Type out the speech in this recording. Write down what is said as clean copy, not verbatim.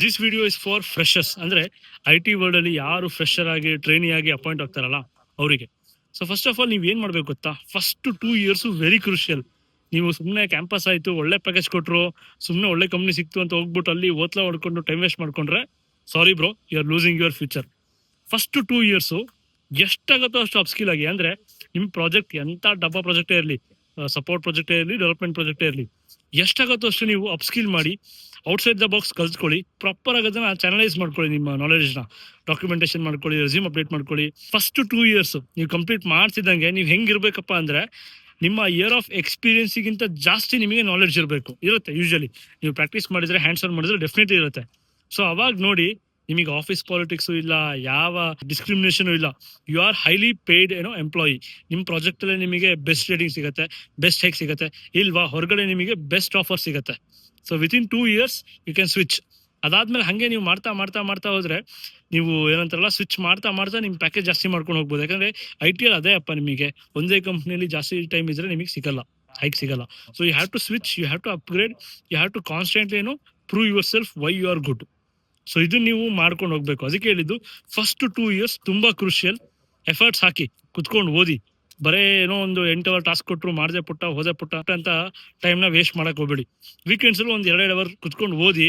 This video is for freshers. ಅಂದ್ರೆ IT world ಅಲ್ಲಿ ಯಾರು ಫ್ರೆಶರ್ ಆಗಿ ಟ್ರೈನಿ ಆಗಿ ಅಪಾಯಿಂಟ್ ಆಗ್ತಾರಲ್ಲ ಅವರಿಗೆ. ಸೊ ಫಸ್ಟ್ ಆಫ್ ಆಲ್ ನೀವು ಏನ್ ಮಾಡ್ಬೇಕು ಗೊತ್ತಾ, ಫಸ್ಟ್ 2 ಇಯರ್ಸ್ ವೆರಿ ಕ್ರೂಷಿಯಲ್. ನೀವು ಸುಮ್ಮನೆ ಕ್ಯಾಂಪಸ್ ಆಯ್ತು, ಒಳ್ಳೆ ಪ್ಯಾಕೇಜ್ ಕೊಟ್ರು, ಸುಮ್ಮನೆ ಒಳ್ಳೆ ಕಂಪ್ನಿ ಸಿಕ್ತು ಅಂತ ಹೋಗ್ಬಿಟ್ಟು ಅಲ್ಲಿ ಓತ್ಲಾ ಹೊಡ್ಕೊಂಡು ಟೈಮ್ ವೇಸ್ಟ್ ಮಾಡ್ಕೊಂಡ್ರೆ sorry bro, you are losing your future. First 2 years ಎಷ್ಟಾಗುತ್ತೋ ಅಷ್ಟು ಅಪ್ಸ್ಕಿಲ್ ಆಗಿ. ಅಂದ್ರೆ ನಿಮ್ ಪ್ರಾಜೆಕ್ಟ್ ಎಂತ ಡಬ್ಬಾ ಪ್ರಾಜೆಕ್ಟೇ ಇರಲಿ, ಸಪೋರ್ಟ್ ಪ್ರಾಜೆಕ್ಟೇ ಇರಲಿ, ಡೆವಲಪ್ಮೆಂಟ್ ಪ್ರಾಜೆಕ್ಟೇ ಇರಲಿ, ಎಷ್ಟಾಗುತ್ತೋ ಅಷ್ಟು ನೀವು ಅಪ್ಸ್ಕಿಲ್ ಮಾಡಿ ಔಟ್ಸೈಡ್ ದ ಬಾಕ್ಸ್ ಕಲ್ತ್ಕೊಳ್ಳಿ. ಪ್ರಾಪರ್ ಆಗಿ ಅದನ್ನ ಚಾನಲೈಸ್ ಮಾಡ್ಕೊಳ್ಳಿ, ನಿಮ್ಮ ನಾಲೆಜ್ನ ಡಾಕ್ಯುಮೆಂಟೇಶನ್ ಮಾಡ್ಕೊಳ್ಳಿ, ರೆಸ್ಯೂಮ್ ಅಪ್ಡೇಟ್ ಮಾಡ್ಕೊಳ್ಳಿ. ಫಸ್ಟ್ 2 ಇಯರ್ಸ್ ನೀವು ಕಂಪ್ಲೀಟ್ ಮಾಡ್ತಿದ್ದಂಗೆ ನೀವು ಹೆಂಗಿರ್ಬೇಕಪ್ಪ ಅಂದ್ರೆ, ನಿಮ್ಮ ಇಯರ್ ಆಫ್ ಎಕ್ಸ್ಪೀರಿಯನ್ಸಿಗಿಂತ ಜಾಸ್ತಿ ನಿಮಗೆ ನಾಲೆಡ್ಜ್ ಇರುತ್ತೆ. ಯೂಶಲಿ ನೀವು ಪ್ರಾಕ್ಟೀಸ್ ಮಾಡಿದ್ರೆ, ಹ್ಯಾಂಡ್ಸ್ ಆನ್ ಮಾಡಿದ್ರೆ ಡೆಫಿನೆಟ್ಲಿ ಇರುತ್ತೆ. ಸೊ ಅವಾಗ ನೋಡಿ, ನಿಮಗೆ ಆಫೀಸ್ ಪಾಲಿಟಿಕ್ಸ್ ಇಲ್ಲ, ಯಾವ ಡಿಸ್ಕ್ರಿಮಿನೇಷನ್ ಇಲ್ಲ. You are highly paid employee. ನಿಮ್ಮ ಪ್ರಾಜೆಕ್ಟ್ ಅಲ್ಲಿ ನಿಮಗೆ ಬೆಸ್ಟ್ ರೇಟಿಂಗ್ ಸಿಗುತ್ತೆ, ಬೆಸ್ಟ್ ಹೆಕ್ ಸಿಗುತ್ತೆ. ಇಲ್ವಾ, ಹೊರಗಡೆ ನಿಮಗೆ ಬೆಸ್ಟ್ ಆಫರ್ ಸಿಗುತ್ತೆ. So within 2 years you can switch. ಅದಾದ್ಮೇಲೆ ಹಂಗೆ ನೀವು ಮಾಡ್ತಾ ಮಾಡ್ತಾ ಮಾಡ್ತಾ ಹೋದ್ರೆ, ನೀವು ಏನಂತಾರಲ್ಲ, ಸ್ವಿಚ್ ಮಾಡ್ತಾ ಮಾಡ್ತಾ ನಿಮ್ಮ ಪ್ಯಾಕೇಜ್ ಜಾಸ್ತಿ ಮಾಡ್ಕೊಂಡು ಹೋಗ್ಬೋದು. ಯಾಕಂದ್ರೆ IT ಅಲ್ಲಿ ಅದೇ ಅಪ್ಪ, ನಿಮಗೆ ಒಂದೇ ಕಂಪ್ನಿಯಲ್ಲಿ ಜಾಸ್ತಿ ಟೈಮ್ ಇದ್ರೆ ನಿಮಗೆ ಸಿಗಲ್ಲ, ಹೈಕ್ ಸಿಗಲ್ಲ. So you have to switch, you have to upgrade, you have to constantly prove yourself why you are good. So ಇದು ನೀವು ಮಾಡ್ಕೊಂಡು ಹೋಗ್ಬೇಕು. ಅದಕ್ಕೆ ಹೇಳಿದ್ದು ಫಸ್ಟ್ 2 ಇಯರ್ಸ್ ತುಂಬಾ ಕ್ರೂಷಿಯಲ್. ಎಫರ್ಟ್ಸ್ ಹಾಕಿ, ಕುತ್ಕೊಂಡು ಓದಿ. ಬರೇ ಏನೋ ಒಂದು 8 ಅವರ್ ಟಾಸ್ಕ್ ಕೊಟ್ಟರು ಮಾಡದೆ ಪುಟ್ಟ ಹೋದೆ ಪುಟ್ಟ ಅಂತ ಟೈಮ್ನ ವೇಸ್ಟ್ ಮಾಡಕ್ ಹೋಗ್ಬೇಡಿ. ವೀಕೆಂಡ್ಸ್ ಅಲ್ಲಿ ಒಂದು 2 ಅವರ್ ಕುತ್ಕೊಂಡು ಓದಿ.